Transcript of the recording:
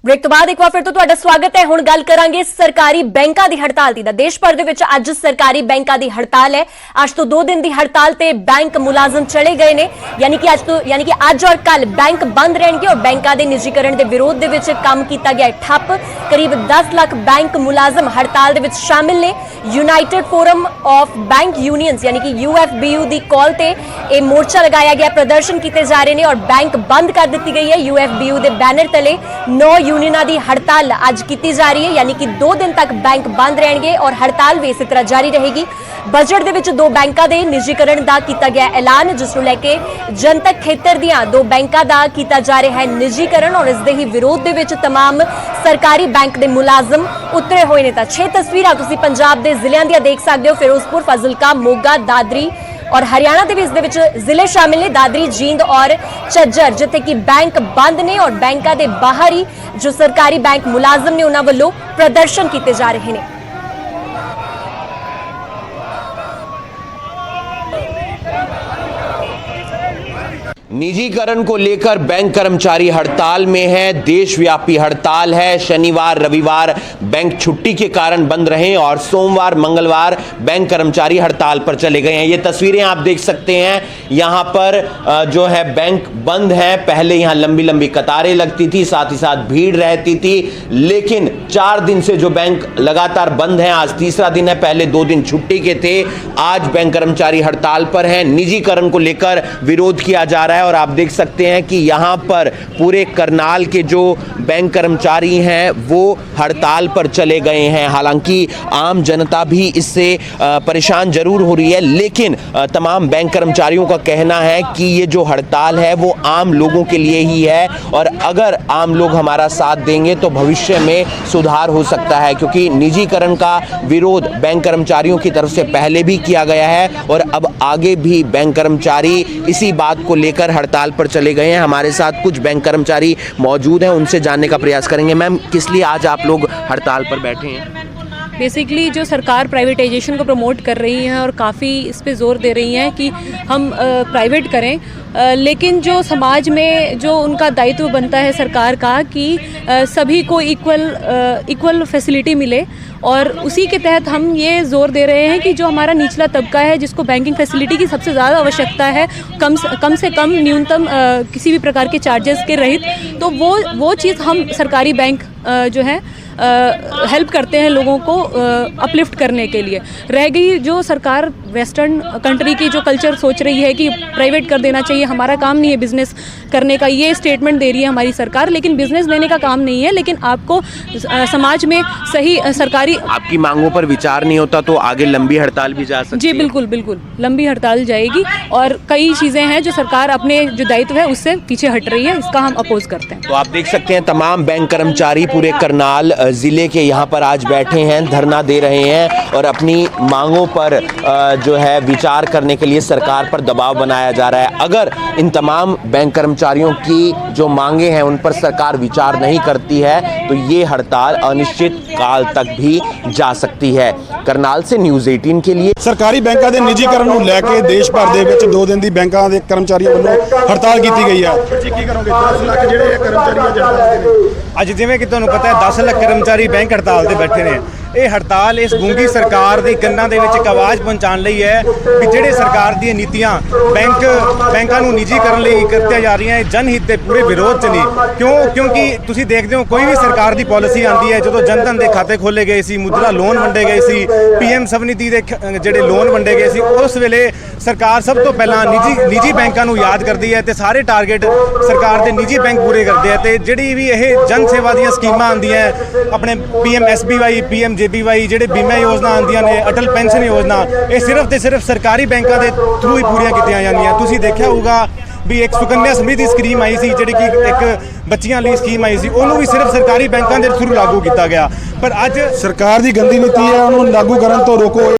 Break तो बाद एक बार फिर तो तुहाडा स्वागत है। हुण गल करांगे सरकारी बैंकां दी हड़ताल दी। देश भर दे विच अज सरकारी बैंकां दी हड़ताल है। अज तो 2 दिन दी हड़ताल ते बैंक मुलाजम चले गए ने, यानी कि अज और कल बैंक बंद रहणगे और बैंकां दे निजीकरण दे विरोध दे विच काम कीता गया ठप। करीब 10 लाख बैंक मुलाजम हड़ताल दे विच शामिल ने। United forum of bank unions यानी कि UFBU दी कॉल ते ए मोर्चा लगाया गया, प्रदर्शन किए जा रहे हैं और बैंक बंद कर दी गई है। UFBU दे बैनर तले 9 यूनियनां दी हड़ताल अज की जा रही है, यानी कि 2 दिन तक बैंक बंद रहेंगे और हड़ताल भी इसी तरह जारी रहेगी। बजट दे विच 2 बैंकां दे निजीकरण दा कीता गया ऐलान, जिस नूं लैके जनतक खेतर दियां 2 बैंकां दा कीता जा रहा है निजीकरण और इस दे ही विरोध दे विच तमाम सरकारी बैंक दे मुलाजम उतरे हुए ने। 6 तस्वीरां तुसीं पंजाब दे जिलिਆਂ ਦੀਆਂ देख सकते हो। फिरोजपुर, फाजिलका, मोगा, दादरी और हरियाणा के भी इस दे विच जिले शामिल ने, दादरी, जींद और झज्जर, जिथे कि बैंक बंद ने और बैंकों के बाहर ही जो सरकारी बैंक मुलाजम ने उन्होंने वालों प्रदर्शन किए जा रहे हैं। निजीकरण को लेकर बैंक कर्मचारी हड़ताल में है। देशव्यापी हड़ताल है। शनिवार रविवार बैंक छुट्टी के कारण बंद रहे और सोमवार मंगलवार बैंक कर्मचारी हड़ताल पर चले गए हैं। ये तस्वीरें आप देख सकते हैं। यहां पर जो है बैंक बंद है। पहले यहां लंबी लंबी कतारें लगती थी, साथ ही साथ भीड़ रहती थी, लेकिन 4 दिन से जो बैंक लगातार बंद है, आज तीसरा दिन है। पहले 2 दिन छुट्टी के थे, आज बैंक कर्मचारी हड़ताल पर है। निजीकरण को लेकर विरोध किया जा रहा है और आप देख सकते हैं कि यहां पर पूरे करनाल के जो बैंक कर्मचारी हैं वो हड़ताल पर चले गए हैं। हालांकि आम जनता भी इससे परेशान जरूर हो रही है, लेकिन तमाम बैंक कर्मचारियों का कहना है कि ये जो हड़ताल है वो आम लोगों के लिए ही है और अगर आम लोग हमारा साथ देंगे तो भविष्य में सुधार हो सकता है, क्योंकि निजीकरण का विरोध बैंक कर्मचारियों की तरफ से पहले भी किया गया है और अब आगे भी बैंक कर्मचारी इसी बात को लेकर हड़ताल पर चले गए हैं। हमारे साथ कुछ बैंक कर्मचारी मौजूद हैं, उनसे जानने का प्रयास करेंगे। मैम, किस लिए आज आप लोग हड़ताल पर बैठे हैं? बेसिकली जो सरकार प्राइवेटाइजेशन को प्रमोट कर रही है और काफ़ी इस पे जोर दे रही हैं कि हम प्राइवेट करें, लेकिन जो समाज में जो उनका दायित्व बनता है सरकार का कि सभी को इक्वल फैसिलिटी मिले, और उसी के तहत हम ये जोर दे रहे हैं कि जो हमारा निचला तबका है जिसको बैंकिंग फैसिलिटी की सबसे ज़्यादा आवश्यकता है, कम से कम न्यूनतम किसी भी प्रकार के चार्जेस के रहित, तो वो चीज़ हम सरकारी बैंक जो है हेल्प करते हैं लोगों को अपलिफ्ट करने के लिए। रह गई जो सरकार वेस्टर्न कंट्री की जो कल्चर सोच रही है कि प्राइवेट कर देना चाहिए, हमारा काम नहीं है बिज़नेस करने का, ये स्टेटमेंट दे रही है हमारी सरकार, लेकिन बिज़नेस देने का काम नहीं है। लेकिन आपको समाज में सही सरकारी आपकी मांगों पर विचार नहीं होता तो आगे लंबी हड़ताल भी जा सकती है? जी बिल्कुल लंबी हड़ताल जाएगी और कई चीज़ें हैं जो सरकार अपने जो दायित्व है उससे पीछे हट रही है, इसका हम अपोज करते हैं। तो आप देख सकते हैं तमाम बैंक कर्मचारी पूरे करनाल जिले के यहाँ पर आज बैठे हैं, धरना दे रहे हैं और अपनी मांगों पर जो है विचार करने के लिए सरकार पर दबाव बनाया जा रहा है। अगर इन तमाम बैंक कर्मचारियों की जो मांगे हैं उन पर सरकार विचार नहीं करती है तो ये हड़ताल अनिश्चित काल तक भी जा सकती है। करनाल से न्यूज़ 18 के लिए। सरकारी बैंकों के निजीकरण ਨੂੰ ਲੈ ਕੇ देश भर ਦੇ ਵਿੱਚ 2 ਦਿਨ ਦੀ ਬੈਂਕਾਂ ਦੇ ਕਰਮਚਾਰੀਆਂ ਵੱਲੋਂ ਹੜਤਾਲ ਕੀਤੀ ਗਈ ਹੈ। ਤੁਸੀਂ ਕੀ ਕਰੋਗੇ? 10 ਲੱਖ ਜਿਹੜੇ ਕਰਮਚਾਰੀ ਜਿਹੜੇ ਅੱਜ ਜਿਵੇਂ ਕਿ ਤੁਹਾਨੂੰ ਪਤਾ ਹੈ 10 ਲੱਖ ਕਰਮਚਾਰੀ ਬੈਂਕ ਹੜਤਾਲ ਤੇ ਬੈਠੇ ਨੇ। ਇਹ ਹੜਤਾਲ ਇਸ ਗੂੰਗੀ ਸਰਕਾਰ ਦੀ ਕੰਨਾਂ ਦੇ ਵਿੱਚ ਇੱਕ ਆਵਾਜ਼ ਪਹੁੰਚਾਉਣ ਲਈ ਹੈ ਕਿ ਜਿਹੜੇ ਸਰਕਾਰ ਦੀਆਂ ਨੀਤੀਆਂ ਬੈਂਕਾਂ ਨੂੰ ਨਿੱਜੀਕਰਨ ਲਈ ਕੀਤੀਆਂ ਜਾ ਰਹੀਆਂ ਹੈ, ਜਨਹਿਤ ਦੇ ਪੂਰੇ ਵਿਰੋਧ 'ਚ ਨੇ। ਕਿਉਂਕਿ ਤੁਸੀਂ ਦੇਖਦੇ ਹੋ ਕੋਈ ਵੀ ਸਰਕਾਰ ਦੀ ਪਾਲਿਸੀ ਆਉਂਦੀ ਹੈ, ਜਦੋਂ ਜਨਧਨ ਦੇ ਖਾਤੇ ਖੋਲੇ ਗਏ ਸੀ, ਮੁਦਰਾ ਲੋਨ ਵੰਡੇ ਗਏ ਸੀ, PM ਸਵਨਿਧੀ ਦੇ ਜਿਹੜੇ ਲੋਨ ਵੰਡੇ ਗਏ ਸੀ, ਉਸ ਵੇਲੇ ਸਰਕਾਰ ਸਭ ਤੋਂ ਪਹਿਲਾਂ ਨਿੱਜੀ ਬੈਂਕਾਂ ਨੂੰ ਯਾਦ ਕਰਦੀ ਹੈ ਤੇ ਸਾਰੇ ਟਾਰਗੇਟ ਸਰਕਾਰ ਦੇ ਨਿੱਜੀ ਬੈਂਕ ਪੂਰੇ ਕਰਦੇ ਆ। ਤੇ ਜਿਹੜੀ ਵੀ ਇਹ ਜਨ ਸੇਵਾ ਦੀਆਂ ਸਕੀਮਾਂ ਆਉਂਦੀਆਂ ਆਪਣੇ PM SBY, PM JBY ਜਿਹੜੇ ਬੀਮਾ ਯੋਜਨਾ ਆਉਂਦੀਆਂ ਨੇ, ਅਟਲ ਪੈਨਸ਼ਨ ਯੋਜਨਾ, ਇਹ ਸਿਰਫ ਤੇ ਸਿਰਫ ਸਰਕਾਰੀ ਬੈਂਕਾਂ ਦੇ ਥਰੂ ਹੀ ਪੂਰੀਆਂ ਕੀਤੀਆਂ ਜਾਂਦੀਆਂ। ਤੁਸੀਂ ਦੇਖਿਆ ਹੋਊਗਾ ਵੀ ਇੱਕ ਸੁਕੰਨਿਆ ਸਮ੍ਰਿਧੀ ਸਕੀਮ ਆਈ ਸੀ, ਜਿਹੜੀ ਕਿ ਇੱਕ ਬੱਚਿਆਂ ਲਈ ਸਕੀਮ ਆਈ ਸੀ, ਉਹਨੂੰ ਵੀ ਸਿਰਫ ਸਰਕਾਰੀ ਬੈਂਕਾਂ ਦੇ ਥਰੂ ਲਾਗੂ ਕੀਤਾ ਗਿਆ। ਪਰ ਅੱਜ ਸਰਕਾਰ ਦੀ ਗੰਦੀ ਨੀਤੀ ਹੈ, ਉਹਨੂੰ ਲਾਗੂ ਕਰਨ ਤੋਂ ਰੋਕੋ।